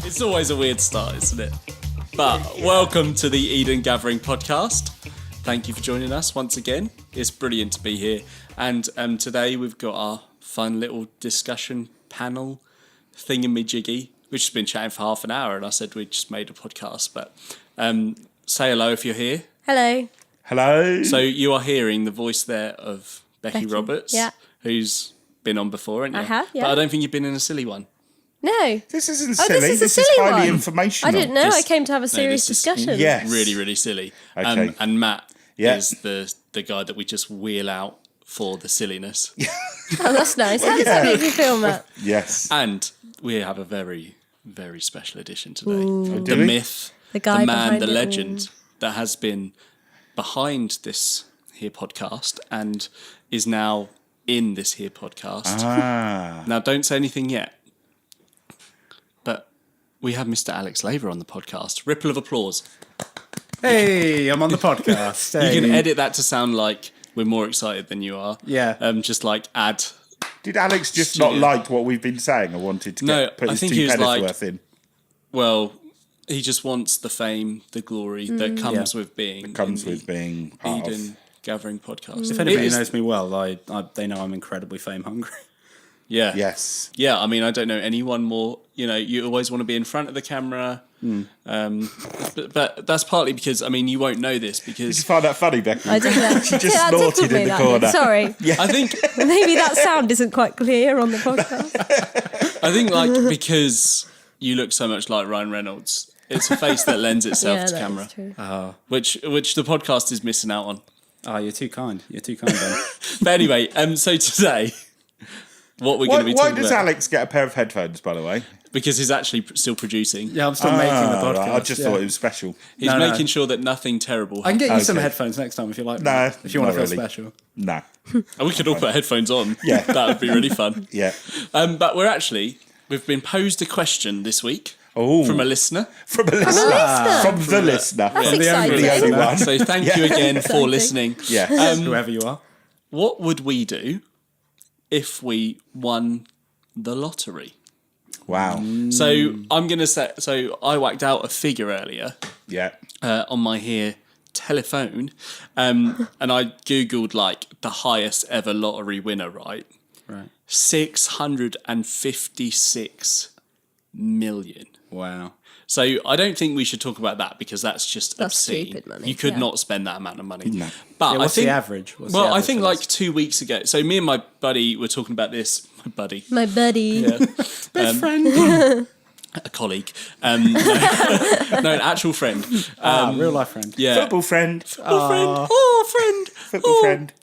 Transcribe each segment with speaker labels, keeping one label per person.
Speaker 1: It's always a weird start, isn't it? But welcome to the Eden Gathering podcast. Thank you for joining us once again. It's brilliant to be here. And today we've got our fun little discussion panel thingamajiggy. We've just been chatting for half an hour and I said we just made a podcast. But say hello if you're here.
Speaker 2: Hello.
Speaker 3: Hello.
Speaker 1: So you are hearing the voice there of Becky Roberts, who's been on before, haven't you?
Speaker 2: I have, yeah.
Speaker 1: But I don't think you've been in a silly one.
Speaker 2: No.
Speaker 3: This isn't silly.
Speaker 2: This is a
Speaker 3: this is
Speaker 2: silly
Speaker 3: highly
Speaker 2: one.
Speaker 3: informational.
Speaker 2: I didn't know. I came to have a serious
Speaker 1: this is
Speaker 2: discussion.
Speaker 3: Yes.
Speaker 1: Really, really silly.
Speaker 3: Okay.
Speaker 1: And Matt is the guy that we just wheel out for the silliness.
Speaker 2: Oh, that's nice. How does that make you feel, Matt?
Speaker 3: Yes.
Speaker 1: And we have a very, very special edition today.
Speaker 2: Ooh.
Speaker 1: The myth,
Speaker 2: The guy
Speaker 1: the man,
Speaker 2: behind
Speaker 1: the
Speaker 2: it
Speaker 1: legend that has been behind this here podcast and is now in this here podcast. Now, don't say anything yet. But we have Mr. Alex Laver on the podcast. Ripple of applause.
Speaker 4: Hey, I'm on the podcast.
Speaker 1: You can edit that to sound like we're more excited than you are.
Speaker 4: Yeah.
Speaker 1: Just like add.
Speaker 3: Did Alex just not like what we've been saying or wanted to put his
Speaker 1: I think
Speaker 3: 2
Speaker 1: he was
Speaker 3: pennies
Speaker 1: like,
Speaker 3: worth in?
Speaker 1: Well, he just wants the fame, the glory that comes with being
Speaker 3: being part
Speaker 1: Eden
Speaker 3: of.
Speaker 1: Gathering podcast.
Speaker 4: If anybody knows me well, they know I'm incredibly fame hungry.
Speaker 1: Yeah.
Speaker 3: Yes.
Speaker 1: Yeah, I mean, I don't know anyone more. You know, you always want to be in front of the camera. But that's partly because, I mean, you won't know this
Speaker 3: Did
Speaker 1: because
Speaker 3: you find that funny, Becky?
Speaker 2: I did that.
Speaker 3: She just
Speaker 2: that
Speaker 3: snorted
Speaker 2: tickled me,
Speaker 3: in the
Speaker 2: that
Speaker 3: corner.
Speaker 2: did. Sorry.
Speaker 1: I think
Speaker 2: Maybe that sound isn't quite clear on the podcast.
Speaker 1: like because you look so much like Ryan Reynolds, it's a face that lends itself to
Speaker 2: that
Speaker 1: camera,
Speaker 2: is true.
Speaker 1: which the podcast is missing out on.
Speaker 4: Oh, you're too kind. You're too kind, Ben.
Speaker 1: But anyway, so today, what we're going to be
Speaker 3: Why
Speaker 1: talking
Speaker 3: does
Speaker 1: about,
Speaker 3: Alex get a pair of headphones, by the way?
Speaker 1: because he's actually still producing.
Speaker 4: Yeah, I'm still making the podcast.
Speaker 3: Right, I just thought it was special.
Speaker 1: He's
Speaker 4: No, no.
Speaker 1: making sure that nothing terrible
Speaker 4: I can
Speaker 1: happens.
Speaker 4: get you some
Speaker 3: Okay.
Speaker 4: headphones next time if you like.
Speaker 3: No,
Speaker 4: if you want to
Speaker 3: not
Speaker 4: feel
Speaker 3: really.
Speaker 4: special.
Speaker 3: Nah.
Speaker 1: And we could all put headphones on.
Speaker 3: Yeah.
Speaker 1: That would be really fun.
Speaker 3: Yeah.
Speaker 1: But we've been posed a question this week
Speaker 3: Oh.
Speaker 1: from a listener.
Speaker 3: From a listener. From the listener.
Speaker 2: That's
Speaker 3: The
Speaker 2: exciting.
Speaker 3: only one.
Speaker 1: So thank you again for listening.
Speaker 3: Yeah.
Speaker 4: Whoever you are.
Speaker 1: What would we do if we won the lottery?
Speaker 3: Wow.
Speaker 1: So I'm going to say, so I whacked out a figure earlier
Speaker 3: Yeah.
Speaker 1: on my here telephone and I Googled like the highest ever lottery winner, right?
Speaker 4: Right.
Speaker 1: 656 million.
Speaker 4: Wow.
Speaker 1: So I don't think we should talk about that because that's just
Speaker 2: That's
Speaker 1: obscene.
Speaker 2: stupid money,
Speaker 1: You could
Speaker 2: yeah.
Speaker 1: not spend that amount of money.
Speaker 3: No.
Speaker 1: But
Speaker 4: Yeah, what's
Speaker 1: I think
Speaker 4: the average? What's the
Speaker 1: well, I
Speaker 4: average
Speaker 1: think
Speaker 4: for
Speaker 1: like
Speaker 4: this?
Speaker 1: 2 weeks ago. So me and my buddy were talking about this. My buddy,
Speaker 2: My buddy.
Speaker 4: best friend.
Speaker 1: a colleague, no, an actual friend.
Speaker 4: Real life friend.
Speaker 1: Yeah,
Speaker 3: Football friend.
Speaker 1: football friend. Oh, friend.
Speaker 3: Football
Speaker 1: Oh.
Speaker 3: friend.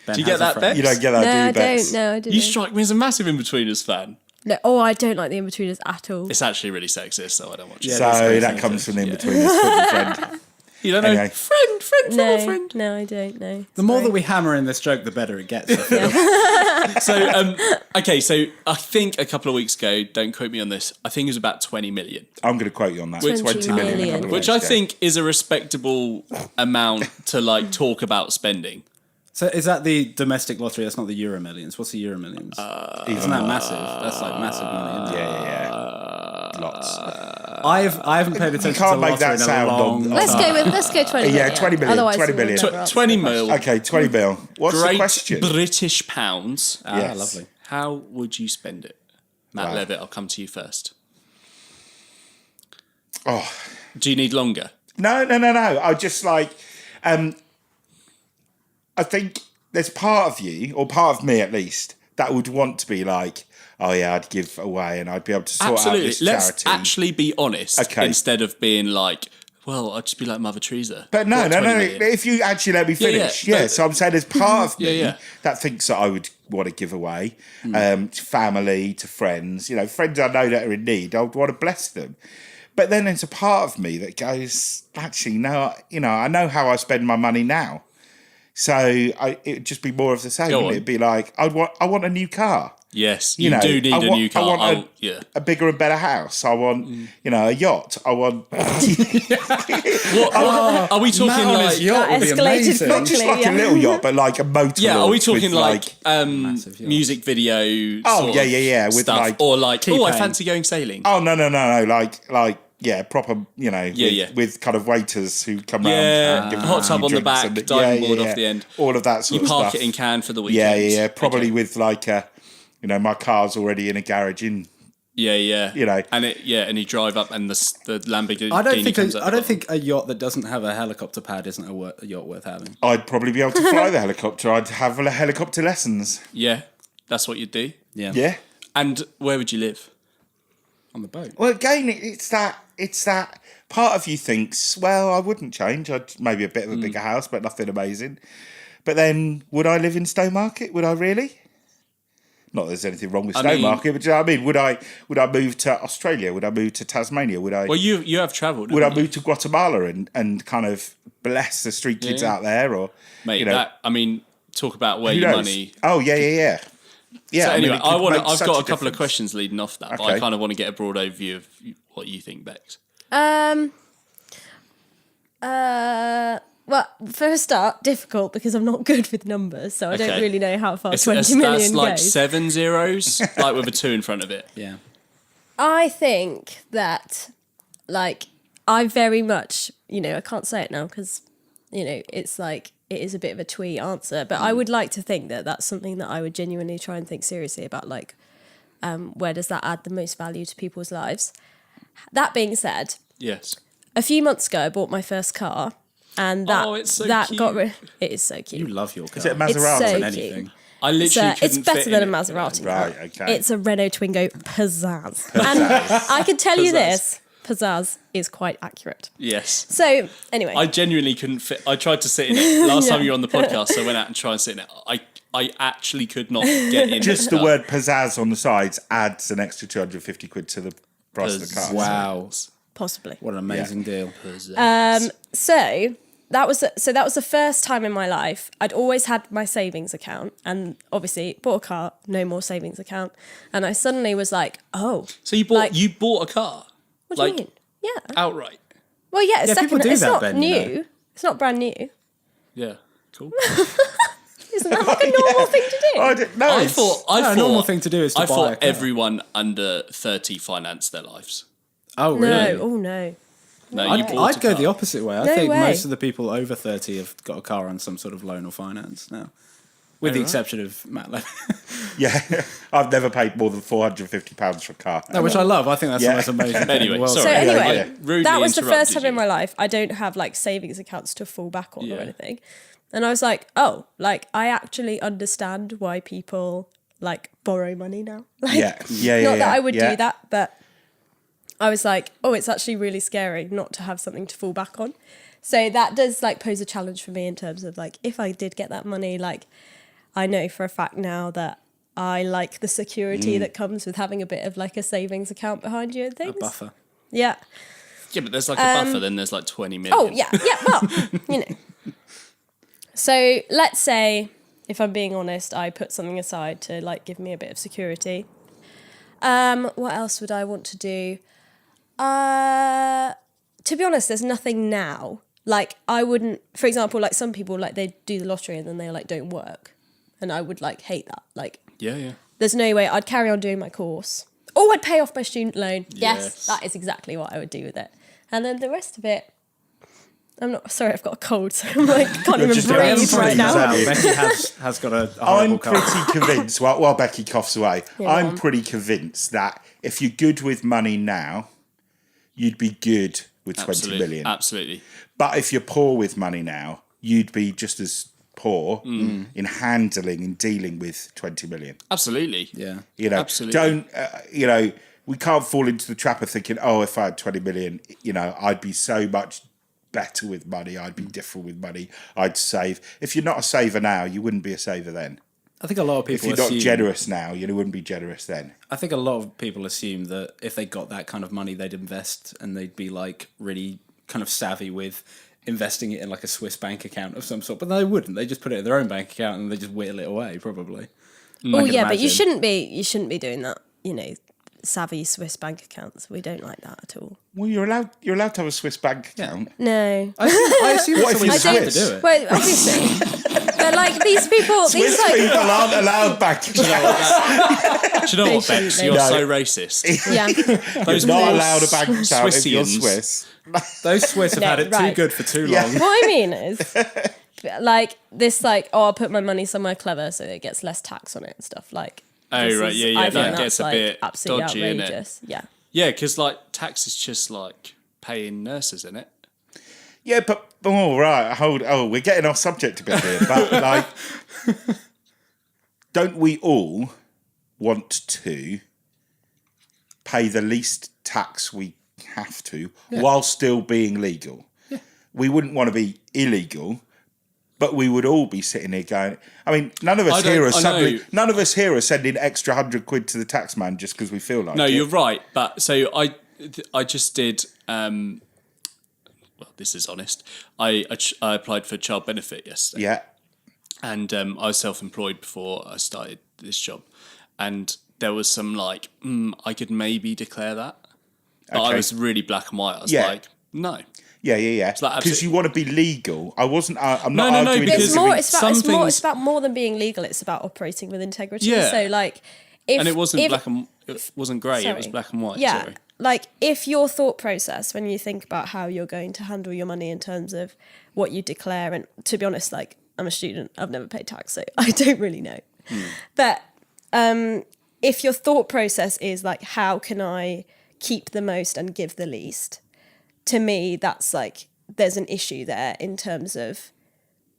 Speaker 4: Ben
Speaker 1: Do you get
Speaker 4: has a
Speaker 1: that,
Speaker 4: friend.
Speaker 1: Bex?
Speaker 3: You don't get
Speaker 2: No,
Speaker 3: that,
Speaker 2: I
Speaker 3: do you, Bex?
Speaker 2: don't. No, I don't.
Speaker 1: You strike me as a massive In-Betweeners fan.
Speaker 2: No, I don't like the In-Betweeners at all.
Speaker 1: It's actually really sexist, so I don't watch it.
Speaker 4: Yeah.
Speaker 3: So
Speaker 4: It's
Speaker 3: that
Speaker 4: very
Speaker 3: comes from the
Speaker 1: Yeah.
Speaker 3: in-between football friend.
Speaker 1: You don't know,
Speaker 3: Anyway.
Speaker 1: friend, football
Speaker 2: No,
Speaker 1: friend.
Speaker 2: no, I don't know.
Speaker 4: The more that we hammer in this joke, the better it gets. I feel.
Speaker 1: So, okay, so I think a couple of weeks ago, don't quote me on this, I think it was about 20 million.
Speaker 3: I'm going to quote you on that.
Speaker 2: 20
Speaker 3: 20 million.
Speaker 2: million.
Speaker 3: a couple of
Speaker 1: Which
Speaker 3: days
Speaker 1: I
Speaker 3: ago.
Speaker 1: think is a respectable amount to like talk about spending.
Speaker 4: So is that the domestic lottery? That's not the Euro Millions. What's the Euro Millions? Isn't that massive? That's like massive money. Isn't it?
Speaker 3: Yeah. Lots.
Speaker 4: I haven't paid attention
Speaker 3: can't
Speaker 4: to the
Speaker 3: make that
Speaker 4: lottery in a
Speaker 3: sound
Speaker 4: long
Speaker 3: on-
Speaker 4: time.
Speaker 2: Let's go 20 million.
Speaker 3: 20 million,
Speaker 2: Otherwise
Speaker 3: 20
Speaker 2: we'll
Speaker 3: million.
Speaker 2: never answer
Speaker 1: 20
Speaker 2: the question.
Speaker 1: mil.
Speaker 3: Okay, 20 mil. What's the
Speaker 1: Great
Speaker 3: question?
Speaker 1: British pounds.
Speaker 4: Ah,
Speaker 3: Yes.
Speaker 4: lovely.
Speaker 1: How would you spend it? Matt
Speaker 3: Wow.
Speaker 1: Levett, I'll come to you first.
Speaker 3: Oh.
Speaker 1: Do you need longer?
Speaker 3: No. I just like, I think there's part of you, or part of me at least, that would want to be like, oh yeah, I'd give away and I'd be able to sort out
Speaker 1: Absolutely.
Speaker 3: this
Speaker 1: Let's
Speaker 3: charity.
Speaker 1: actually be honest
Speaker 3: Okay.
Speaker 1: instead of being like, well, I'd just be like Mother Teresa.
Speaker 3: But no.
Speaker 1: What, 20 million?
Speaker 3: If you actually let me finish,
Speaker 1: yeah.
Speaker 3: So I'm saying there's part of me
Speaker 1: Yeah.
Speaker 3: that thinks that I would want to give away to family, to friends. You know, friends I know that are in need. I would want to bless them. But then there's a part of me that goes, actually, no. You know, I know how I spend my money now, so it'd just be more of the same.
Speaker 1: Go
Speaker 3: Wouldn't
Speaker 1: on.
Speaker 3: it? It'd be like I want a new car.
Speaker 1: Yes,
Speaker 3: You
Speaker 1: you
Speaker 3: know,
Speaker 1: do need
Speaker 3: I
Speaker 1: a
Speaker 3: want-
Speaker 1: new car.
Speaker 3: I want
Speaker 1: Yeah.
Speaker 3: a bigger and better house. I want, a yacht. I want
Speaker 1: What, are we talking
Speaker 4: Matt on
Speaker 1: like?
Speaker 4: his yacht
Speaker 2: That
Speaker 4: would be
Speaker 2: escalated
Speaker 4: amazing.
Speaker 2: quickly.
Speaker 3: not just like
Speaker 2: yeah.
Speaker 3: a little yacht, but like a motor.
Speaker 1: Yeah, are we
Speaker 3: launch
Speaker 1: talking
Speaker 3: with,
Speaker 1: like
Speaker 4: Massive yachts.
Speaker 1: music video?
Speaker 3: Oh,
Speaker 1: sort
Speaker 3: yeah,
Speaker 1: of
Speaker 3: yeah, with,
Speaker 1: stuff,
Speaker 3: like,
Speaker 1: or like, oh, I
Speaker 4: T-Pain.
Speaker 1: fancy going sailing.
Speaker 3: Oh no, like yeah, proper. With kind of waiters who come round.
Speaker 1: Yeah,
Speaker 3: and give
Speaker 1: hot
Speaker 3: you
Speaker 1: tub on the
Speaker 3: drinks
Speaker 1: back,
Speaker 3: and-
Speaker 1: diving board off the end.
Speaker 3: All of that sort
Speaker 1: You
Speaker 3: of
Speaker 1: park
Speaker 3: stuff.
Speaker 1: it in Cannes for the
Speaker 3: Yeah,
Speaker 1: weekend.
Speaker 3: yeah. Probably
Speaker 1: Okay.
Speaker 3: with like a, my car's already in a garage in.
Speaker 1: Yeah.
Speaker 3: And
Speaker 1: and you drive up, and the Lamborghini.
Speaker 4: I don't think
Speaker 1: comes out
Speaker 4: I
Speaker 1: the
Speaker 4: don't
Speaker 1: bottom.
Speaker 4: think a yacht that doesn't have a helicopter pad isn't a yacht worth having.
Speaker 3: I'd probably be able to fly the helicopter. I'd have helicopter lessons.
Speaker 1: Yeah, that's what you'd do.
Speaker 4: Yeah.
Speaker 3: Yeah.
Speaker 1: And where would you live?
Speaker 4: On the boat.
Speaker 3: Well, again, it's that part of you thinks, well, I wouldn't change. I'd maybe a bit of a bigger house, but nothing amazing. But then, would I live in Stowmarket? Would I really? Not that there's anything wrong with Stowmarket, but do you know what I mean? Would I move to Australia? Would I move to Tasmania? Would I?
Speaker 1: Well, you have travelled.
Speaker 3: Would I
Speaker 1: haven't you?
Speaker 3: move to Guatemala and kind of bless the street kids
Speaker 1: Yeah.
Speaker 3: out there, or
Speaker 1: Mate, talk about where
Speaker 3: who
Speaker 1: your
Speaker 3: knows?
Speaker 1: money.
Speaker 3: Oh yeah.
Speaker 1: So anyway,
Speaker 3: it could make
Speaker 1: I've
Speaker 3: such
Speaker 1: got a couple of
Speaker 3: difference.
Speaker 1: questions leading off that, but
Speaker 3: Okay.
Speaker 1: I kind of want to get a broad overview of what you think, Bex.
Speaker 2: Well, for a start, difficult because I'm not good with numbers, so I
Speaker 1: Okay.
Speaker 2: don't really know how far
Speaker 1: It's,
Speaker 2: 20 million
Speaker 1: that's like
Speaker 2: goes.
Speaker 1: 7 zeros, like with a 2 in front of it.
Speaker 4: Yeah.
Speaker 2: I think that, like, I very much, I can't say it now because, it's like, it is a bit of a twee answer, but I would like to think that that's something that I would genuinely try and think seriously about, like, where does that add the most value to people's lives? That being said,
Speaker 1: Yes.
Speaker 2: a few months ago, I bought my first car, and that
Speaker 1: Oh, it's so
Speaker 2: that
Speaker 1: cute.
Speaker 2: got it is so cute.
Speaker 4: You love your car.
Speaker 3: Is it a
Speaker 2: It's
Speaker 3: Maserati?
Speaker 2: so
Speaker 4: than
Speaker 2: cute.
Speaker 4: anything.
Speaker 1: I literally
Speaker 2: It's
Speaker 1: couldn't
Speaker 2: better
Speaker 1: fit
Speaker 2: than a
Speaker 1: in it.
Speaker 2: Maserati.
Speaker 3: Right, okay.
Speaker 2: It's a Renault Twingo Pizzazz. And I can tell you this, Pizzazz is quite accurate.
Speaker 1: Yes.
Speaker 2: So, anyway.
Speaker 1: I genuinely couldn't fit. I tried to sit in it last time you were on the podcast, so I went out and tried and sit in it. I actually could not get in.
Speaker 3: Just
Speaker 1: this
Speaker 3: the
Speaker 1: car.
Speaker 3: word pizzazz on the sides adds an extra 250 quid to the price of the car.
Speaker 4: Wow.
Speaker 2: Possibly.
Speaker 4: What an amazing deal.
Speaker 2: So that was the first time in my life I'd always had my savings account, and obviously bought a car, no more savings account, and I suddenly was like, oh.
Speaker 1: So you bought a car,
Speaker 2: What do you mean? Yeah.
Speaker 1: outright.
Speaker 2: Well, yeah. It's
Speaker 4: Yeah, people
Speaker 2: second.
Speaker 4: do
Speaker 2: It's
Speaker 4: that,
Speaker 2: not
Speaker 4: Ben,
Speaker 2: new.
Speaker 4: you know.
Speaker 2: It's not brand new.
Speaker 1: Yeah. Cool.
Speaker 2: Isn't that like a normal thing to do?
Speaker 3: I didn't know.
Speaker 1: I thought
Speaker 4: a normal thing to do is to
Speaker 1: I
Speaker 4: buy a
Speaker 1: thought
Speaker 4: car.
Speaker 1: everyone under 30 financed their lives.
Speaker 4: Oh,
Speaker 2: No.
Speaker 4: really?
Speaker 2: Oh no.
Speaker 1: No, you bought
Speaker 4: I'd
Speaker 1: a
Speaker 4: go
Speaker 1: car.
Speaker 4: the opposite way. I
Speaker 2: No
Speaker 4: think
Speaker 2: way.
Speaker 4: most of the people over 30 have got a car on some sort of loan or finance now. With the
Speaker 1: right.
Speaker 4: exception of Matt Levett.
Speaker 3: Yeah, I've never paid more than £450 for a car.
Speaker 4: No, which I love. I think that's
Speaker 3: Yeah.
Speaker 4: the most amazing thing in the
Speaker 1: Anyway,
Speaker 4: world.
Speaker 2: So
Speaker 1: sorry.
Speaker 2: anyway,
Speaker 3: yeah.
Speaker 1: Rudely
Speaker 2: that was the first
Speaker 1: interrupted
Speaker 2: time in
Speaker 1: you.
Speaker 2: my life I don't have like savings accounts to fall back on
Speaker 1: Yeah.
Speaker 2: or anything. And I was like, oh, like I actually understand why people like borrow money now. Like,
Speaker 3: Yeah.
Speaker 2: not that I would
Speaker 3: yeah.
Speaker 2: do that, but I was like, oh, it's actually really scary not to have something to fall back on. So that does like pose a challenge for me in terms of like if I did get that money, like I know for a fact now that I like the security that comes with having a bit of like a savings account behind you and things.
Speaker 4: A buffer.
Speaker 2: Yeah.
Speaker 1: Yeah, but there's like a buffer, then there's like 20 million.
Speaker 2: Oh, yeah. Well, So let's say, if I'm being honest, I put something aside to like give me a bit of security. What else would I want to do? To be honest, there's nothing now. Like I wouldn't, for example, like some people like they do the lottery and then they like don't work, and I would like hate that. Like,
Speaker 1: Yeah.
Speaker 2: there's no way I'd carry on doing my course. Oh, I'd pay off my student loan.
Speaker 1: Yes.
Speaker 2: Yes, that is exactly what I would do with it. And then the rest of it, I'm not sorry. I've got a cold, so I'm like can't even
Speaker 3: just
Speaker 2: breathe
Speaker 3: getting
Speaker 2: right
Speaker 3: freeze
Speaker 2: now.
Speaker 3: out.
Speaker 4: Becky has got a horrible
Speaker 3: I'm
Speaker 4: car.
Speaker 3: pretty convinced, while Becky coughs away,
Speaker 2: Yeah,
Speaker 3: I'm
Speaker 2: go on.
Speaker 3: pretty convinced that if you're good with money now, you'd be good with 20
Speaker 1: Absolutely.
Speaker 3: million.
Speaker 1: Absolutely.
Speaker 3: But if you're poor with money now, you'd be just as poor in handling and dealing with 20 million.
Speaker 1: Absolutely.
Speaker 4: Yeah.
Speaker 1: Absolutely.
Speaker 3: Don't, we can't fall into the trap of thinking, oh, if I had 20 million, I'd be so much better with money. I'd be different with money. I'd save. If you're not a saver now, you wouldn't be a saver then.
Speaker 4: I think a lot of
Speaker 3: If
Speaker 4: people
Speaker 3: you're not
Speaker 4: assume,
Speaker 3: generous now, you wouldn't be generous then.
Speaker 4: I think a lot of people assume that if they got that kind of money, they'd invest and they'd be like really kind of savvy with investing it in like a Swiss bank account of some sort. But they wouldn't. They just put it in their own bank account and they just whittle it away, probably.
Speaker 2: Oh yeah, but you shouldn't be doing that. You know, savvy Swiss bank accounts. We don't like that at all.
Speaker 3: Well, you're allowed to have a Swiss bank account.
Speaker 2: No.
Speaker 4: I assume
Speaker 3: What
Speaker 4: that's
Speaker 3: if
Speaker 4: the way
Speaker 3: you're
Speaker 4: you have to
Speaker 3: Swiss?
Speaker 4: do it.
Speaker 2: Well, obviously. But like these people,
Speaker 3: Swiss
Speaker 2: these like
Speaker 3: people aren't allowed bank accounts.
Speaker 1: Do you know
Speaker 2: They
Speaker 1: what, Bex?
Speaker 2: shouldn't
Speaker 1: You're
Speaker 2: be.
Speaker 1: so racist.
Speaker 2: yeah.
Speaker 1: Those
Speaker 3: You're not
Speaker 1: poor
Speaker 3: allowed a bank account if you're
Speaker 1: Swissians.
Speaker 3: Swiss.
Speaker 4: Those Swiss have
Speaker 2: No,
Speaker 4: had it
Speaker 2: right.
Speaker 4: too good for too
Speaker 3: Yeah.
Speaker 4: long.
Speaker 2: What I mean is, like this, like I'll put my money somewhere clever so it gets less tax on it and stuff. Like,
Speaker 1: Oh,
Speaker 2: this
Speaker 1: right,
Speaker 2: is-
Speaker 1: yeah, yeah,
Speaker 2: I
Speaker 1: that
Speaker 2: think
Speaker 1: gets
Speaker 2: that's,
Speaker 1: a
Speaker 2: like,
Speaker 1: bit
Speaker 2: absolutely
Speaker 1: dodgy, innit?
Speaker 2: outrageous. Yeah.
Speaker 1: Yeah, because like tax is just like paying nurses, isn't it?
Speaker 3: Yeah, but we're getting off subject a bit here. But like, don't we all want to pay the least tax we have to while still being legal? Yeah. We wouldn't want to be illegal, but we would all be sitting here going. I mean, none of us here are sending extra £100 to the tax man just because we feel like
Speaker 1: No,
Speaker 3: it.
Speaker 1: you're right. But so I just did. Well, this is honest. I applied for child benefit yesterday.
Speaker 3: Yeah.
Speaker 1: And I was self-employed before I started this job, and there was some like, I could maybe declare that, but I
Speaker 3: Okay.
Speaker 1: was really black and white. I was
Speaker 3: Yeah.
Speaker 1: like, no.
Speaker 3: Yeah.
Speaker 1: like
Speaker 3: Because
Speaker 1: absolute-
Speaker 3: you want to be legal. I'm not
Speaker 1: No,
Speaker 3: arguing.
Speaker 1: because
Speaker 2: It's more. It's
Speaker 1: some
Speaker 2: about.
Speaker 1: things-
Speaker 2: It's about more than being legal. It's about operating with integrity.
Speaker 1: Yeah.
Speaker 2: So like, if
Speaker 1: And it wasn't
Speaker 2: if,
Speaker 1: black and it wasn't grey. It was
Speaker 2: Sorry.
Speaker 1: black and white.
Speaker 2: Yeah.
Speaker 1: Sorry.
Speaker 2: Like if your thought process when you think about how you're going to handle your money in terms of what you declare, and to be honest, like I'm a student, I've never paid tax, so I don't really know. But if your thought process is like, how can I keep the most and give the least? To me, that's like there's an issue there in terms of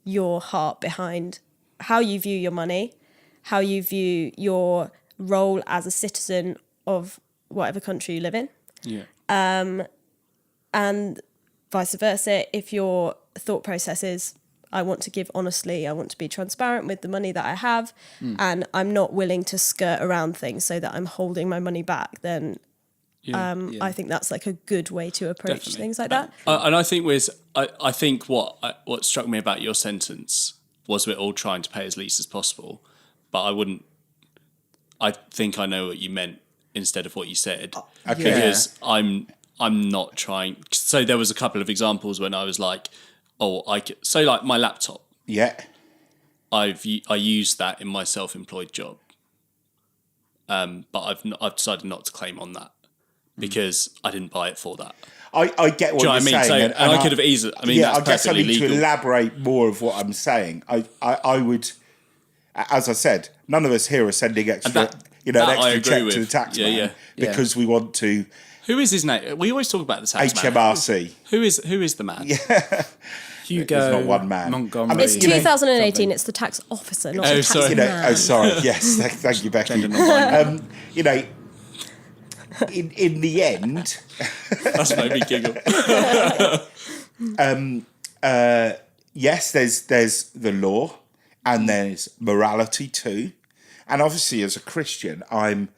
Speaker 2: your heart behind how you view your money, how you view your role as a citizen of whatever country you live in,
Speaker 1: Yeah.
Speaker 2: and vice versa. If your thought process is, I want to give honestly, I want to be transparent with the money that I have, and I'm not willing to skirt around things so that I'm holding my money back, then I think that's like a good way to approach
Speaker 1: Definitely.
Speaker 2: things like that.
Speaker 1: And I think I think what struck me about your sentence was we're all trying to pay as least as possible, but I think I know what you meant instead of what you said.
Speaker 3: Okay.
Speaker 1: Because I'm not trying. So there was a couple of examples when I was like, so like my laptop,
Speaker 3: Yeah.
Speaker 1: I used that in my self-employed job, but I've decided not to claim on that because I didn't buy it for that.
Speaker 3: I get what
Speaker 1: Do you know
Speaker 3: you're
Speaker 1: what I mean?
Speaker 3: saying.
Speaker 1: So, and I could have easily. I mean,
Speaker 3: yeah,
Speaker 1: that's
Speaker 3: I guess I
Speaker 1: perfectly
Speaker 3: need
Speaker 1: legal.
Speaker 3: to elaborate more of what I'm saying. I would, as I said, none of us here are sending extra, an
Speaker 1: I
Speaker 3: extra
Speaker 1: agree
Speaker 3: check
Speaker 1: with.
Speaker 3: to the tax
Speaker 1: Yeah,
Speaker 3: man
Speaker 1: yeah.
Speaker 3: because we want to
Speaker 1: Who is his name? We always talk about the tax man.
Speaker 3: HMRC.
Speaker 1: Who is the man?
Speaker 4: Hugo
Speaker 3: It's not one man.
Speaker 4: Montgomery.
Speaker 3: I mean,
Speaker 2: It's
Speaker 3: you know,
Speaker 2: 2018. It's the tax officer, not the tax
Speaker 1: sorry.
Speaker 2: man.
Speaker 3: sorry. Yes, thank you, Becky. In the end,
Speaker 1: That's made me giggle.
Speaker 3: yes, there's the law and there's morality too, and obviously as a Christian, I'm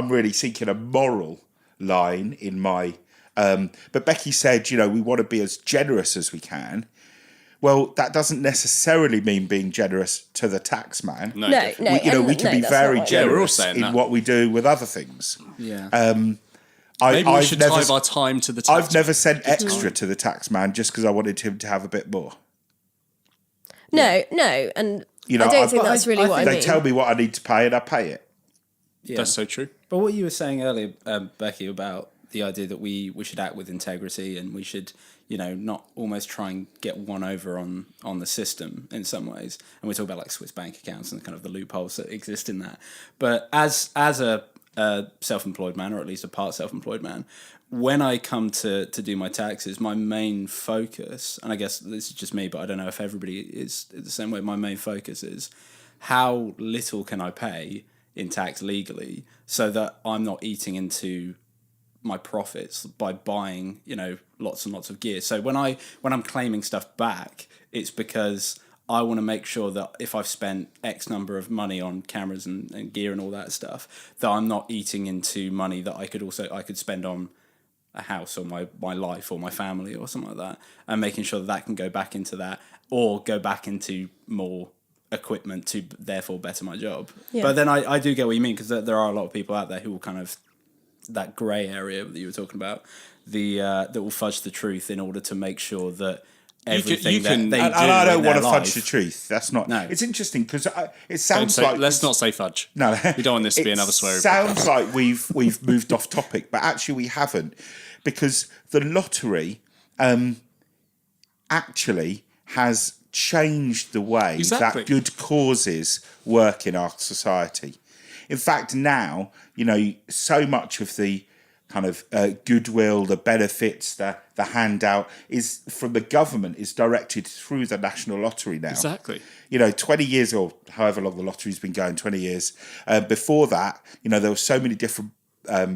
Speaker 3: really seeking a moral line in my. But Becky said, we want to be as generous as we can. Well, that doesn't necessarily mean being generous to the tax man.
Speaker 1: No,
Speaker 2: No,
Speaker 1: definitely.
Speaker 2: no.
Speaker 3: We can be
Speaker 2: that's not
Speaker 3: very
Speaker 2: what I mean.
Speaker 1: Yeah, we're all
Speaker 3: generous
Speaker 1: saying
Speaker 3: in
Speaker 1: that.
Speaker 3: what we do with other things.
Speaker 4: Yeah.
Speaker 1: Maybe we
Speaker 3: I've
Speaker 1: should
Speaker 3: never,
Speaker 1: tie our time to the tax.
Speaker 3: I've never sent extra to the tax man just because I wanted him to have a bit more.
Speaker 2: No, and I don't think that's really what I
Speaker 3: They
Speaker 2: mean.
Speaker 3: tell me what I need to pay and I pay it.
Speaker 4: Yeah.
Speaker 1: That's so true.
Speaker 4: But what you were saying earlier, Becky, about the idea that we should act with integrity and we should, not almost try and get one over on the system in some ways. And we talk about like Swiss bank accounts and kind of the loopholes that exist in that. But as a self-employed man, or at least a part self-employed man, when I come to do my taxes, my main focus, and I guess this is just me, but I don't know if everybody is the same way, my main focus is how little can I pay in tax legally so that I'm not eating into my profits by buying, lots and lots of gear. So when I'm claiming stuff back, it's because I want to make sure that if I've spent X number of money on cameras and gear and all that stuff, that I'm not eating into money that I could spend on a house or my life or my family or something like that, and making sure that can go back into that or go back into more equipment to therefore better my job.
Speaker 2: Yeah.
Speaker 4: But then I do get what you mean, because there are a lot of people out there who will kind of, that grey area that you were talking about, that will fudge the truth in order to make sure that everything
Speaker 1: you can-
Speaker 4: that they
Speaker 3: And
Speaker 4: do
Speaker 3: I don't
Speaker 4: in
Speaker 3: want
Speaker 4: their
Speaker 3: to fudge
Speaker 4: life,
Speaker 3: the truth. That's not.
Speaker 4: No.
Speaker 3: It's interesting because it
Speaker 1: Don't
Speaker 3: sounds
Speaker 1: say-
Speaker 3: like
Speaker 1: let's not say fudge.
Speaker 3: No,
Speaker 1: We don't want this to be another swearing
Speaker 3: Sounds like we've moved off topic, but actually we haven't, because the lottery actually has changed the way
Speaker 1: Exactly.
Speaker 3: that good causes work in our society. In fact, now, you know, so much of the kind of goodwill, the benefits, the handout is from the government is directed through the National Lottery now.
Speaker 1: Exactly.
Speaker 3: You know, 20 years or however long the lottery's been going, 20 years. Before that, you know, there were so many different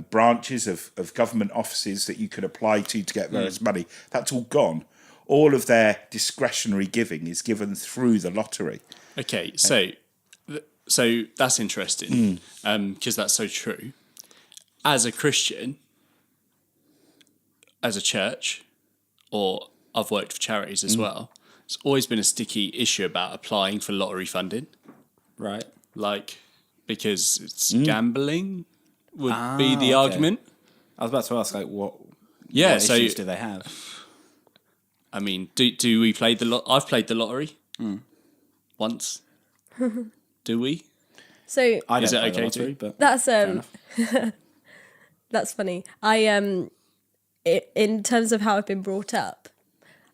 Speaker 3: branches of government offices that you could apply to get various money. That's all gone. All of their discretionary giving is given through the lottery.
Speaker 1: Okay, so that's interesting because that's so true. As a Christian, as a church, or I've worked for charities as well, it's always been a sticky issue about applying for lottery funding.
Speaker 4: right?
Speaker 1: Like, because it's gambling would be the argument.
Speaker 4: I was about to ask, like, what
Speaker 1: So
Speaker 4: issues do they have?
Speaker 1: I mean, do we play the I've played the lottery once. Do we?
Speaker 2: So
Speaker 4: I don't
Speaker 1: Is it
Speaker 4: play the
Speaker 1: okay
Speaker 4: lottery,
Speaker 1: to?
Speaker 4: but
Speaker 2: that's that's funny. In terms of how I've been brought up,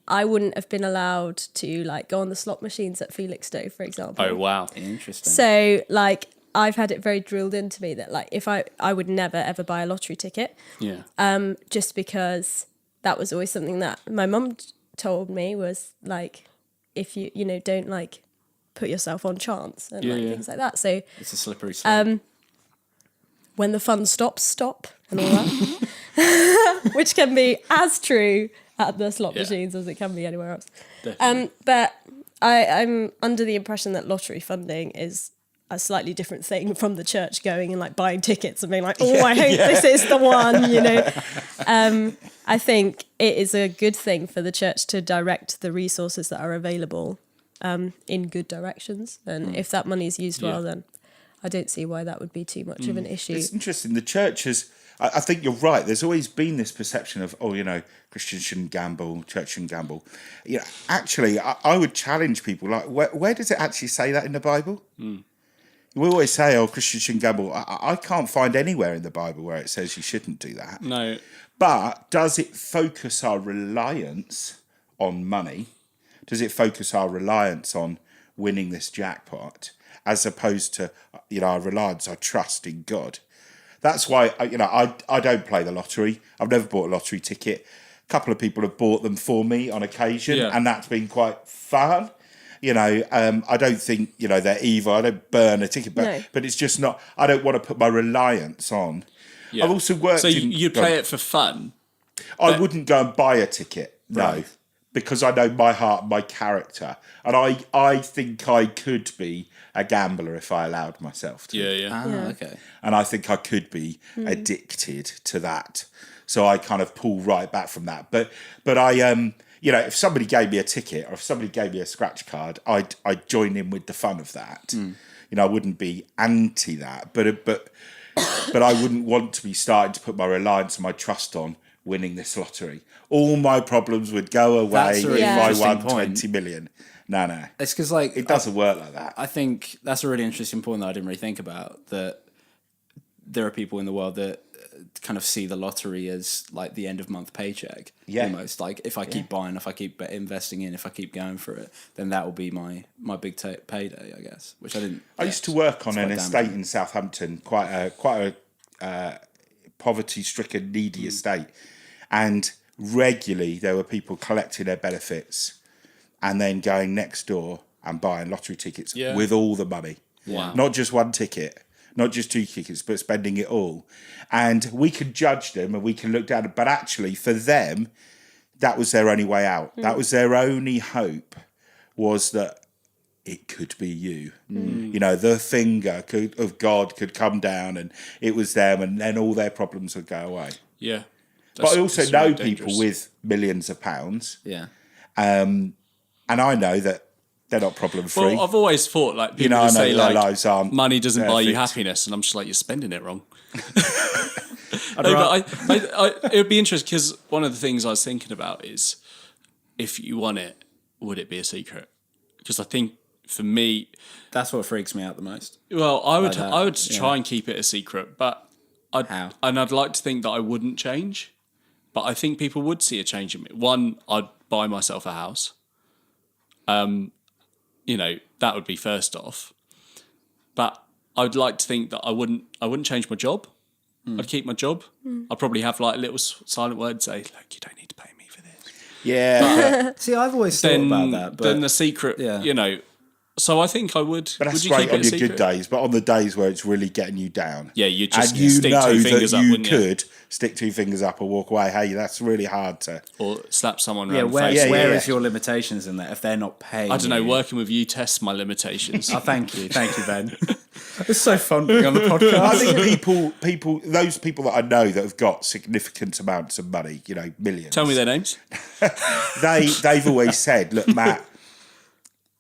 Speaker 2: I wouldn't have been allowed to like go on the slot machines at Felixstowe, for example.
Speaker 1: Oh wow!
Speaker 4: interesting.
Speaker 2: So like I've had it very drilled into me that like if I would never ever buy a lottery ticket,
Speaker 1: Yeah.
Speaker 2: just because that was always something that my mum told me was like, if you don't like put yourself on chance and things like that. So
Speaker 4: It's a slippery slope.
Speaker 2: when the fun stops, stop and all that, which can be as true at the slot machines as it can be anywhere else. But I'm under the impression that lottery funding is a slightly different thing from the church going and like buying tickets and being like, oh, I hope this is the one, you know. I think it is a good thing for the church to direct the resources that are available in good directions. And if that money is used well, then I don't see why that would be too much of an issue.
Speaker 3: It's interesting. The church has, I think you're right. There's always been this perception of, oh, you know, Christians shouldn't gamble, church shouldn't gamble. You know, actually, I would challenge people, like, where does it actually say that in the Bible? We always say, oh, Christians shouldn't gamble. I can't find anywhere in the Bible where it says you shouldn't do that.
Speaker 1: No.
Speaker 3: But does it focus our reliance on money? Does it focus our reliance on winning this jackpot, as opposed to, you know, our reliance, our trust in God? That's why, you know, I don't play the lottery. I've never bought a lottery ticket. A couple of people have bought them for me on occasion, and that's been quite fun. You know, I don't think, you know, they're evil. I don't burn a ticket, but it's just not, I don't want to put my reliance on.
Speaker 1: Yeah.
Speaker 3: I've also worked
Speaker 1: So
Speaker 3: in...
Speaker 1: you play it for fun?
Speaker 3: I wouldn't go and buy a ticket, no, because I know my heart, my character. And I think I could be a gambler if I allowed myself to.
Speaker 1: Yeah.
Speaker 4: Okay.
Speaker 3: And I think I could be addicted to that. So I kind of pull right back from that. But I, you know, if somebody gave me a ticket or if somebody gave me a scratch card, I'd join in with the fun of that. You know, I wouldn't be anti that, but I wouldn't want to be starting to put my reliance and my trust on winning this lottery. All my problems would go away
Speaker 4: That's a really
Speaker 3: if I
Speaker 4: interesting
Speaker 3: won
Speaker 4: point.
Speaker 3: 20 million. No.
Speaker 4: It's because, like,
Speaker 3: It doesn't work like that.
Speaker 4: I think that's a really interesting point that I didn't really think about, that there are people in the world that kind of see the lottery as like the end of month paycheck. Almost like, if I keep buying, if I keep investing in, if I keep going for it, then that will be my big payday, I guess. Which I didn't.
Speaker 3: I used to work on
Speaker 4: it's
Speaker 3: an
Speaker 4: quite
Speaker 3: estate
Speaker 4: damaging.
Speaker 3: in Southampton, quite a poverty-stricken, needy estate, and regularly there were people collecting their benefits and then going next door and buying lottery tickets with all the money.
Speaker 1: Wow.
Speaker 3: Not just one ticket, not just two tickets, but spending it all. And we can judge them and we can look down, but actually for them, that was their only way out. That was their only hope, was that it could be you. You know, the finger of God could come down and it was them, and then all their problems would go away.
Speaker 1: Yeah.
Speaker 3: But I also
Speaker 1: That's
Speaker 3: know
Speaker 1: really
Speaker 3: people
Speaker 1: dangerous.
Speaker 3: with millions of pounds.
Speaker 4: Yeah.
Speaker 3: And I know that They're not problem free.
Speaker 1: Well, I've always thought like people
Speaker 3: I know
Speaker 1: say
Speaker 3: their
Speaker 1: like
Speaker 3: lives aren't
Speaker 1: money doesn't buy you
Speaker 3: perfect.
Speaker 1: happiness, and I'm just like, you're spending it wrong. But it would be interesting because one of the things I was thinking about is if you want it, would it be a secret? Because I think for me,
Speaker 4: That's what freaks me out the most.
Speaker 1: well, I would
Speaker 4: that,
Speaker 1: I would try and keep it a secret, but
Speaker 4: How?
Speaker 1: I'd like to think that I wouldn't change, but I think people would see a change in me. One, I'd buy myself a house. That would be first off. But I'd like to think that I wouldn't change my job. I'd keep my job. I'd probably have like a little silent word say, look, you don't need to pay me for this.
Speaker 3: Yeah.
Speaker 4: See, I've always thought about that. But
Speaker 1: Then the secret, So I think I would.
Speaker 3: But that's
Speaker 1: would you
Speaker 3: great
Speaker 1: keep it
Speaker 3: on
Speaker 1: a
Speaker 3: your
Speaker 1: secret?
Speaker 3: good days. But on the days where it's really getting you down.
Speaker 1: Yeah, you just
Speaker 3: and you
Speaker 1: stick
Speaker 3: know
Speaker 1: two fingers
Speaker 3: that
Speaker 1: up,
Speaker 3: you
Speaker 1: wouldn't you?
Speaker 3: could stick two fingers up or walk away. Hey, that's really hard to.
Speaker 1: Or slap someone
Speaker 4: yeah,
Speaker 1: around the
Speaker 4: where
Speaker 1: face.
Speaker 3: Yeah.
Speaker 4: is your limitations in that if they're not paying?
Speaker 1: I don't know,
Speaker 4: you?
Speaker 1: working with you tests my limitations.
Speaker 4: Oh, thank you, Ben. It's so fun being on the podcast.
Speaker 3: I think those people that I know that have got significant amounts of money, millions.
Speaker 1: Tell me their names.
Speaker 3: They've always said, look, Matt,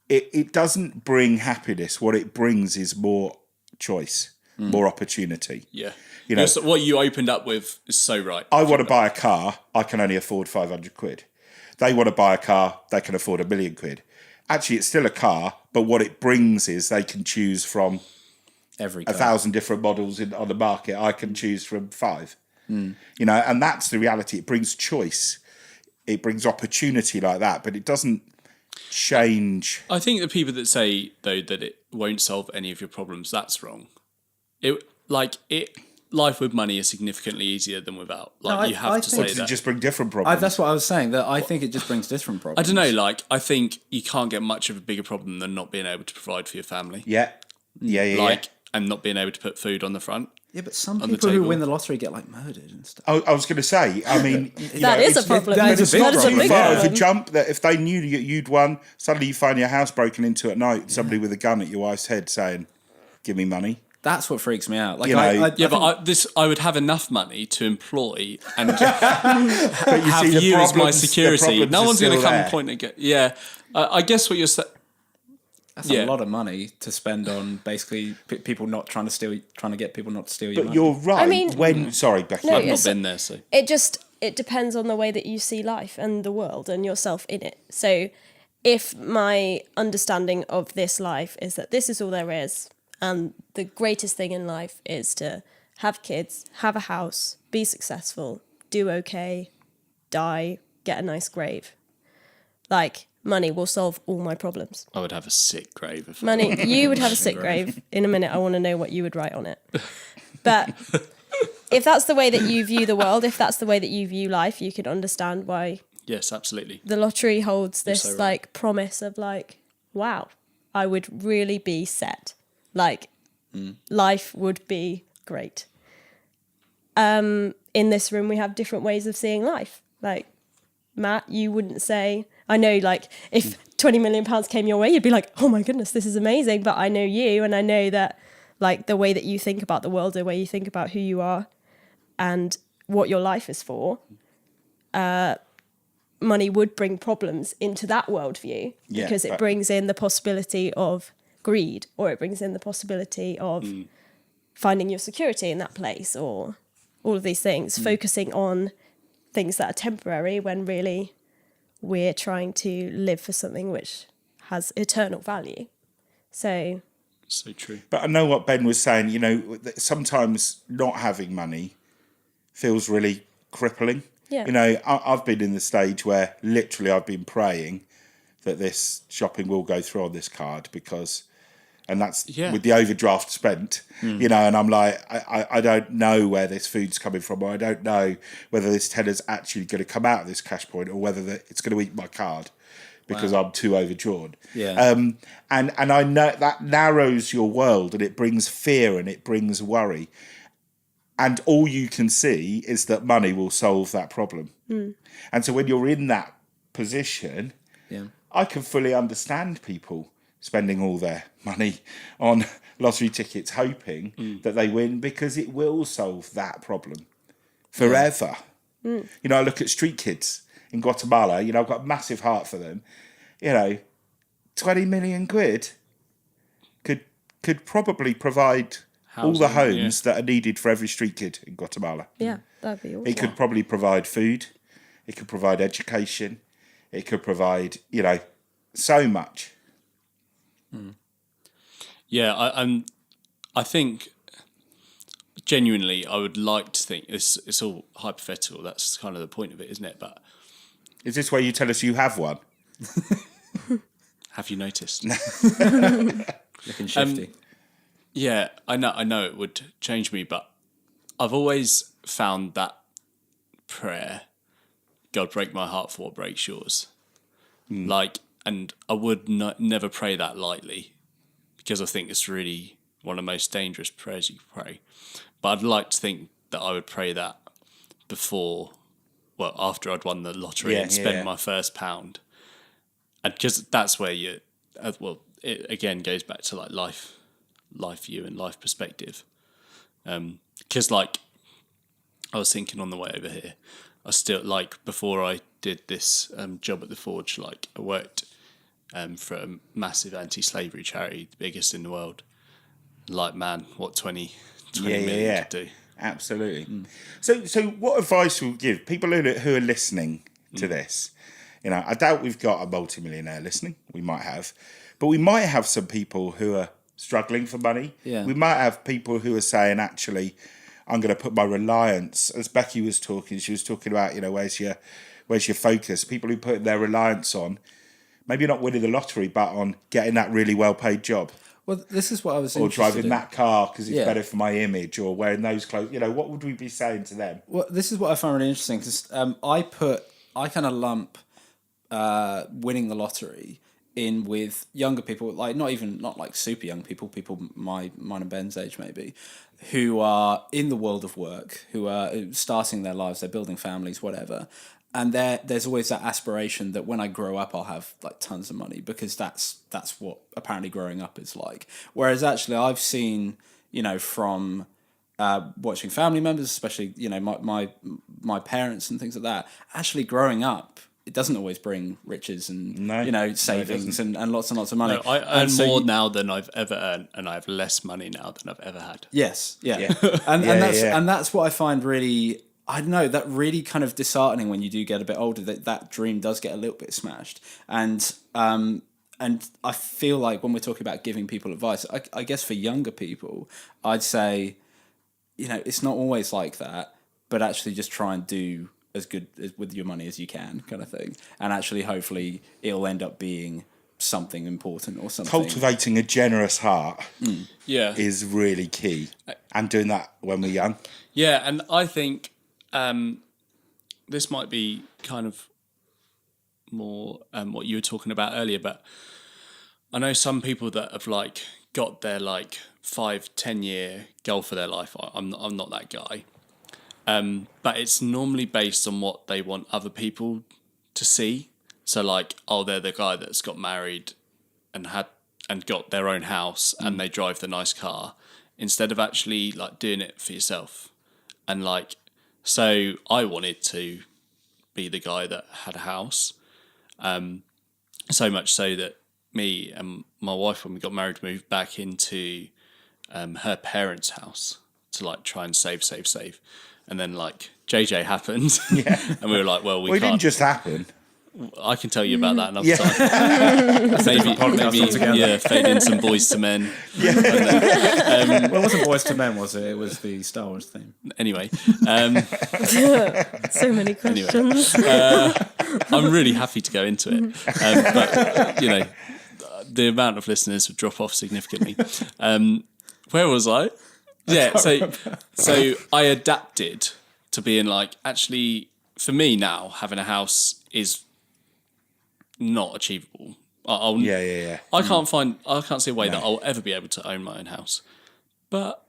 Speaker 3: it doesn't bring happiness. What it brings is more choice, more opportunity.
Speaker 1: Yeah.
Speaker 3: So
Speaker 1: what you opened up with is so right.
Speaker 3: I want to buy a car, I can only afford 500 quid. They want to buy a car, they can afford £1 million. Actually, it's still a car, but what it brings is they can choose from
Speaker 4: Every
Speaker 3: 1,000 different models on the market. I can choose from 5. And that's the reality. It brings choice. It brings opportunity like that, but it doesn't change.
Speaker 1: I think the people that say though that it won't solve any of your problems, that's wrong. Life with money is significantly easier than without. You have
Speaker 4: I
Speaker 1: to
Speaker 4: think
Speaker 1: say
Speaker 3: Does
Speaker 1: that.
Speaker 3: it just bring different problems?
Speaker 4: That's what I was saying. That I think it just brings different problems.
Speaker 1: I don't know. I think you can't get much of a bigger problem than not being able to provide for your family.
Speaker 3: Yeah.
Speaker 1: And not being able to put food on the front.
Speaker 4: Yeah, but some
Speaker 1: on the
Speaker 4: people who
Speaker 1: table.
Speaker 4: win the lottery get murdered and stuff.
Speaker 3: I was going to say, I mean...
Speaker 2: That is a problem.
Speaker 4: that is a big
Speaker 2: That is a
Speaker 4: problem.
Speaker 2: big
Speaker 3: Too far of a
Speaker 2: problem.
Speaker 3: jump that if they knew you'd won, suddenly you find your house broken into at night, somebody with a gun at your wife's head saying, give me money.
Speaker 4: That's what freaks me out.
Speaker 1: I would have enough money to employ and
Speaker 3: But
Speaker 1: have
Speaker 3: see, the
Speaker 1: you as my
Speaker 3: problems- the
Speaker 1: security.
Speaker 3: problems
Speaker 1: No
Speaker 3: are
Speaker 1: one's going to
Speaker 3: still
Speaker 1: come
Speaker 3: there.
Speaker 1: and point and get. Yeah, I guess what you're saying.
Speaker 4: That's a lot of money to spend on basically people not trying to get people not to steal your
Speaker 3: But
Speaker 4: money.
Speaker 3: you're right.
Speaker 2: I mean-
Speaker 3: Sorry, Becky.
Speaker 2: No,
Speaker 1: I've
Speaker 2: yes.
Speaker 1: not been there, so
Speaker 2: It depends on the way that you see life and the world and yourself in it. So if my understanding of this life is that this is all there is, and the greatest thing in life is to have kids, have a house, be successful, do okay, die, get a nice grave. Money will solve all my problems.
Speaker 1: I would have a sick grave. If
Speaker 2: Money, you would have a sick grave. In a minute, I want to know what you would write on it. But if that's the way that you view the world, if that's the way that you view life, you can understand why
Speaker 1: Yes, absolutely.
Speaker 2: the lottery holds this
Speaker 1: so right.
Speaker 2: promise of wow, I would really be set. Life would be great. In this room, we have different ways of seeing life. Matt, you wouldn't say, I know, if £20 million came your way, you'd be like, oh my goodness, this is amazing. But I know you, and I know that, the way that you think about the world, the way you think about who you are and what your life is for, money would bring problems into that worldview because it brings in the possibility of greed, or it brings in the possibility of finding your security in that place, or all of these things, focusing on things that are temporary when really we're trying to live for something which has eternal value. So
Speaker 1: true.
Speaker 3: But I know what Ben was saying, that sometimes not having money feels really crippling.
Speaker 2: Yeah.
Speaker 3: I've been in the stage where literally I've been praying that this shopping will go through on this card and that's with the overdraft spent, and I'm like, I don't know where this food's coming from, or I don't know whether this tenner's actually going to come out of this cash point, or whether it's going to eat my card because I'm too overdrawn.
Speaker 4: Yeah.
Speaker 3: And I know that narrows your world, and it brings fear and it brings worry. And all you can see is that money will solve that problem. And so when you're in that position, I can fully understand people spending all their money on lottery tickets, hoping that they win, because it will solve that problem forever. I look at street kids in Guatemala, I've got a massive heart for them. 20 million quid could probably provide all the
Speaker 1: Housing,
Speaker 3: homes that are needed for every street kid in Guatemala.
Speaker 2: Yeah, that'd be awesome.
Speaker 3: It could probably provide food. It could provide education. It could provide, so much.
Speaker 1: Yeah, I think genuinely, I would like to think it's all hypothetical. That's kind of the point of it, isn't it? But
Speaker 3: Is this where you tell us you have one?
Speaker 1: have you noticed?
Speaker 4: Looking shifty.
Speaker 1: Yeah, I know it would change me, but I've always found that prayer, God break my heart for what breaks yours. And I would never pray that lightly, because I think it's really one of the most dangerous prayers you can pray. But I'd like to think that I would pray that after I'd won the lottery and spent my first £1. And because that's where it again goes back to like life view and life perspective. Because I was thinking on the way over here, I still before I did this job at the Forge, I worked for a massive anti-slavery charity, the biggest in the world. Man, what 20 million could do.
Speaker 3: Absolutely. So what advice will you give people who are listening to this? I doubt we've got a multimillionaire listening. We might have, but we might have some people who are struggling for money.
Speaker 4: Yeah.
Speaker 3: We might have people who are saying, actually, I'm going to put my reliance, as Becky was talking, she was talking about, where's your focus? People who put their reliance on, maybe not winning the lottery, but on getting that really well-paid job.
Speaker 4: Well, this is what I was
Speaker 3: or
Speaker 4: interested
Speaker 3: driving
Speaker 4: in.
Speaker 3: that car because it's better for my image, or wearing those clothes. What would we be saying to them?
Speaker 4: Well, this is what I find really interesting, because I kind of lump winning the lottery in with younger people, not like super young people mine and Ben's age maybe, who are in the world of work, who are starting their lives, they're building families, whatever. And there's always that aspiration that when I grow up, I'll have tons of money, because that's what apparently growing up is like. Whereas actually, I've seen, from watching family members, especially my parents and things like that. Actually, growing up, it doesn't always bring riches and savings and lots and money.
Speaker 1: No, I earn more now than I've ever earned, and I have less money now than I've ever had.
Speaker 4: Yes, yeah. And that's what I find really. I don't know, that really kind of disheartening when you do get a bit older, that dream does get a little bit smashed. And I feel like when we're talking about giving people advice, I guess for younger people, I'd say, it's not always like that, but actually just try and do as good with your money as you can, kind of thing. And actually, hopefully, it'll end up being something important or something.
Speaker 3: Cultivating a generous heart
Speaker 1: is
Speaker 3: really key. And doing that when we're young.
Speaker 1: Yeah, and I think this might be kind of more what you were talking about earlier, but I know some people that have got their 5-10 year goal for their life. I'm not that guy, but it's normally based on what they want other people to see. So they're the guy that's got married and got their own house and they drive the nice car, instead of actually doing it for yourself. And so I wanted to be the guy that had a house, so much so that me and my wife, when we got married, moved back into her parents' house to try and save. And then JJ happened, and we were well, we can't.
Speaker 3: It didn't just happen.
Speaker 1: I can tell you about that another time. maybe fade in some Boys to Men.
Speaker 4: Yeah. Then, well, it wasn't Boys to Men, was it? It was the Star Wars theme.
Speaker 1: Anyway.
Speaker 2: So many questions.
Speaker 1: I'm really happy to go into it. But, the amount of listeners would drop off significantly. Where was I? Yeah, so I adapted to being actually, for me now, having a house is not achievable. I can't see a way that I'll ever be able to own my own house, but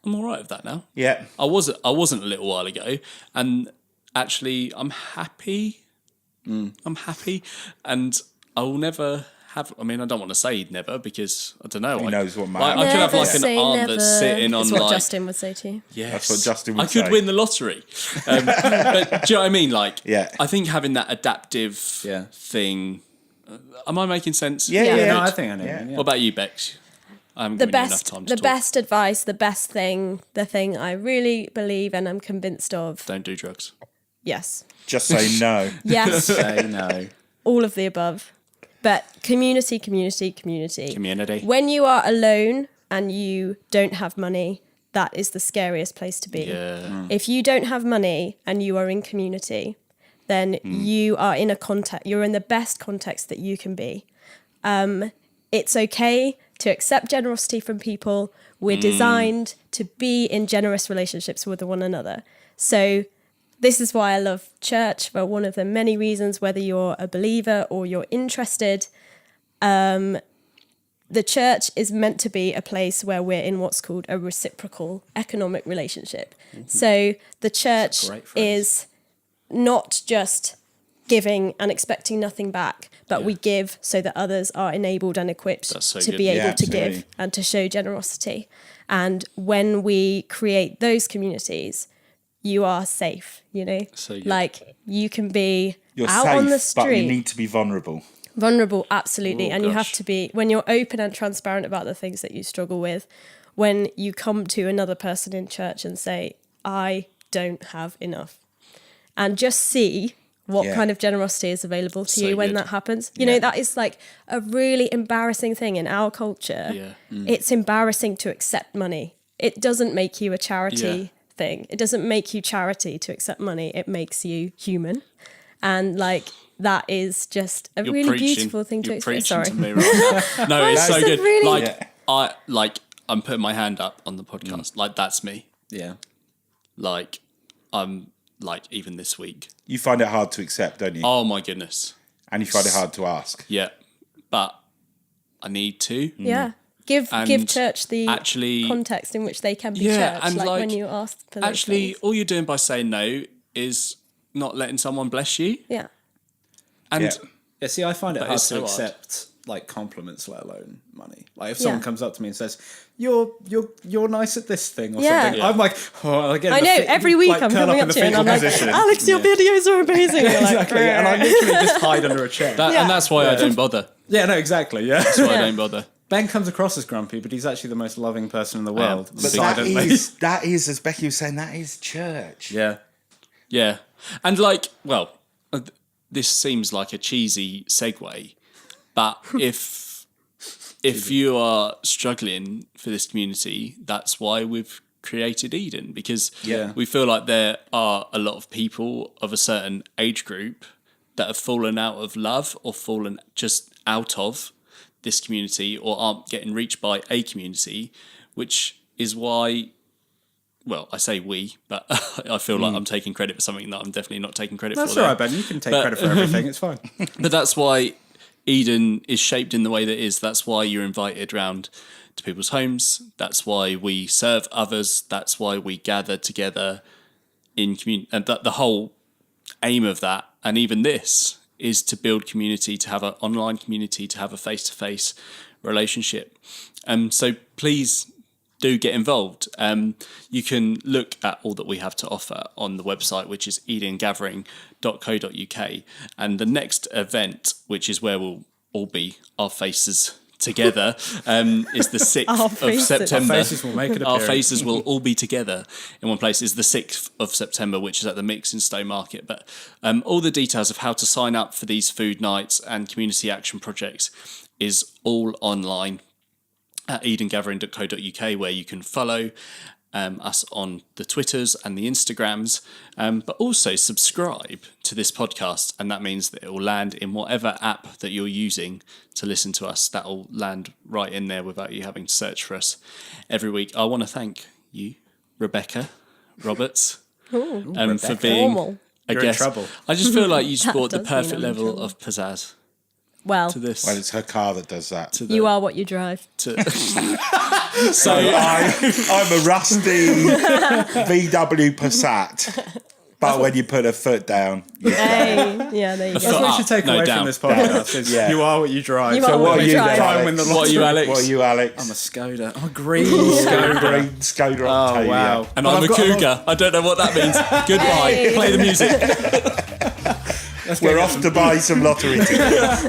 Speaker 1: I'm all right with that now.
Speaker 3: Yeah,
Speaker 1: I wasn't a little while ago, and actually I'm happy. I'm happy, and I will never have. I mean, I don't want to say never, because I don't know.
Speaker 3: Who knows what matters?
Speaker 1: I could have an aunt that's sitting on
Speaker 2: That's what Justin would say to you.
Speaker 1: Yes,
Speaker 3: that's what Justin would
Speaker 1: say. I could win the lottery. But do you know what I mean? I think having that adaptive thing Am I making sense?
Speaker 3: Yeah,
Speaker 2: Yeah.
Speaker 3: yeah.
Speaker 4: No, I think I know.
Speaker 3: Yeah.
Speaker 4: Yeah.
Speaker 1: What about you, Bex? I haven't
Speaker 2: The
Speaker 1: given you enough
Speaker 2: best,
Speaker 1: time to
Speaker 2: the
Speaker 1: talk.
Speaker 2: best advice, the best thing, the thing I really believe and I'm convinced of.
Speaker 1: Don't do drugs.
Speaker 2: Yes.
Speaker 3: Just say no.
Speaker 2: Yes.
Speaker 4: Say no.
Speaker 2: All of the above. But community.
Speaker 1: Community.
Speaker 2: When you are alone and you don't have money, that is the scariest place to be.
Speaker 1: Yeah.
Speaker 2: If you don't have money and you are in community, then you are in a context, you're in the best context that you can be. It's okay to accept generosity from people. We're designed to be in generous relationships with one another. So this is why I love church, for one of the many reasons, whether you're a believer or you're interested. The church is meant to be a place where we're in what's called a reciprocal economic relationship. So the church
Speaker 4: great phrase.
Speaker 2: is not just giving and expecting nothing back, but we give so that others are enabled and equipped
Speaker 1: That's so
Speaker 2: to
Speaker 1: good.
Speaker 2: be able
Speaker 3: Yeah,
Speaker 2: to give
Speaker 3: absolutely.
Speaker 2: and to show generosity. And when we create those communities, you are safe, you know?
Speaker 1: So good.
Speaker 2: Like you can be
Speaker 3: You're
Speaker 2: out
Speaker 3: safe,
Speaker 2: on the
Speaker 3: but
Speaker 2: street.
Speaker 3: you need to be vulnerable.
Speaker 2: Vulnerable, absolutely.
Speaker 1: Oh,
Speaker 2: and you have
Speaker 1: gosh.
Speaker 2: to be, when you're open and transparent about the things that you struggle with, when you come to another person in church and say, I don't have enough, and just see what
Speaker 3: Yeah.
Speaker 2: kind of generosity is available to
Speaker 1: So
Speaker 2: you when
Speaker 1: good.
Speaker 2: that happens. You know, that is like a really embarrassing thing in our culture.
Speaker 1: Yeah.
Speaker 2: It's embarrassing to accept money. It doesn't make you a charity thing. It doesn't make you charity to accept money. It makes you human. And like, that is just a
Speaker 1: You're
Speaker 2: really
Speaker 1: preaching.
Speaker 2: beautiful thing to
Speaker 1: You're
Speaker 2: experience.
Speaker 1: preaching
Speaker 2: Sorry.
Speaker 1: to me right now. No, it's so
Speaker 2: said
Speaker 1: good.
Speaker 2: really-
Speaker 1: Like I'm putting my hand up on the podcast. Like that's me.
Speaker 4: Yeah.
Speaker 1: Like I'm like even this week.
Speaker 3: You find it hard to accept, don't you?
Speaker 1: Oh my goodness.
Speaker 3: And you find it hard to ask.
Speaker 1: Yeah. But I need to.
Speaker 2: Yeah. Give
Speaker 1: And
Speaker 2: church the
Speaker 1: actually-
Speaker 2: context in which they can be
Speaker 1: Yeah,
Speaker 2: church.
Speaker 1: and
Speaker 2: Like,
Speaker 1: like,
Speaker 2: when you ask for those
Speaker 1: Actually,
Speaker 2: things.
Speaker 1: all you're doing by saying no is not letting someone bless you.
Speaker 2: Yeah.
Speaker 1: And
Speaker 3: Yeah.
Speaker 4: Yeah, see, I find it
Speaker 1: That
Speaker 4: hard
Speaker 1: is so
Speaker 4: to
Speaker 1: hard.
Speaker 4: accept like compliments, let alone money. Like if someone
Speaker 2: Yeah.
Speaker 4: comes up to me and says, "You're nice at this thing" or
Speaker 2: Yeah.
Speaker 4: something,
Speaker 1: Yeah.
Speaker 4: I'm like, oh, I get
Speaker 2: I
Speaker 4: in
Speaker 2: know,
Speaker 4: the
Speaker 2: every week I'm
Speaker 4: curl
Speaker 2: coming
Speaker 4: in
Speaker 2: up
Speaker 4: the
Speaker 2: to you and I'm
Speaker 4: fetal
Speaker 2: like,
Speaker 4: position.
Speaker 2: Alex, your videos are amazing. You're like,
Speaker 4: Exactly, and I literally just hide under a chair.
Speaker 1: and that's why I don't bother.
Speaker 4: Yeah, no, exactly. Yeah,
Speaker 1: That's why I
Speaker 2: Yeah.
Speaker 1: don't bother.
Speaker 4: Ben comes across as grumpy, but he's actually the most loving person in the
Speaker 1: am.
Speaker 4: world.
Speaker 1: But
Speaker 3: But
Speaker 4: silently.
Speaker 3: that is, as Becky was saying, that is church.
Speaker 4: Yeah,
Speaker 1: Yeah. And like, well, this seems like a cheesy segue, but if you are struggling for this community, that's why we've created Eden, because
Speaker 4: Yeah.
Speaker 1: we feel like there are a lot of people of a certain age group that have fallen out of love or fallen just out of this community or aren't getting reached by a community, which is why, well, I say we, but I feel like I'm taking credit for something that I'm definitely not taking credit
Speaker 4: that's
Speaker 1: for.
Speaker 4: all
Speaker 1: there.
Speaker 4: right, Ben. You can take
Speaker 1: But-
Speaker 4: credit for everything. It's fine.
Speaker 1: But that's why Eden is shaped in the way that it is. That's why you're invited round to people's homes. That's why we serve others. That's why we gather together in community. And that the whole aim of that, and even this, is to build community, to have an online community, to have a face-to-face relationship. So please do get involved. You can look at all that we have to offer on the website, which is edengathering.co.uk. And the next event, which is where we'll all be, our faces together, is the 6th
Speaker 2: Our
Speaker 1: of
Speaker 2: faces.
Speaker 1: September.
Speaker 4: Our faces will make an
Speaker 1: Our
Speaker 4: appearance.
Speaker 1: faces will all be together in one place. Is the 6th of September, which is at the Mix in Stowmarket. But all the details of how to sign up for these food nights and community action projects is all online at edengathering.co.uk, where you can follow us on the Twitters and the Instagrams, but also subscribe to this podcast, and that means that it will land in whatever app that you're using to listen to us. That will land right in there without you having to search for us every week. I want to thank you, Rebecca Roberts, for being
Speaker 2: Formal.
Speaker 1: a
Speaker 4: You're in
Speaker 1: guest.
Speaker 4: trouble.
Speaker 1: I just feel like you just
Speaker 2: That
Speaker 1: brought the
Speaker 2: does mean
Speaker 1: perfect
Speaker 2: I'm in
Speaker 1: level
Speaker 2: trouble.
Speaker 1: of pizzazz
Speaker 2: Well,
Speaker 1: to this.
Speaker 3: Well, it's her car that does that.
Speaker 1: to the-
Speaker 2: you are what you drive.
Speaker 1: to-
Speaker 3: So I'm a rusty VW Passat. But when you put a foot down,
Speaker 2: Hey, yeah, there you
Speaker 4: That's
Speaker 2: go.
Speaker 4: what we
Speaker 1: up,
Speaker 4: should take
Speaker 1: no,
Speaker 4: away
Speaker 1: down.
Speaker 4: from this podcast. Is
Speaker 3: Yeah.
Speaker 4: you are what you drive.
Speaker 2: You
Speaker 4: so
Speaker 2: are
Speaker 3: what
Speaker 2: what
Speaker 3: are
Speaker 2: you
Speaker 3: you
Speaker 2: drive.
Speaker 3: then,
Speaker 4: Try and win the
Speaker 3: Alex?
Speaker 1: What are you, Alex?
Speaker 3: What are you, Alex?
Speaker 4: I'm a Skoda. I'm a green
Speaker 3: Skoda,
Speaker 4: Skoda.
Speaker 3: green Skoda
Speaker 4: Oh,
Speaker 3: Octavia.
Speaker 4: wow.
Speaker 1: And
Speaker 4: But
Speaker 1: I'm
Speaker 4: I've
Speaker 1: a
Speaker 4: got-
Speaker 1: cougar. I don't know what that means. Goodbye.
Speaker 2: Hey.
Speaker 1: Play the music.
Speaker 3: We're off to buy some lottery tickets.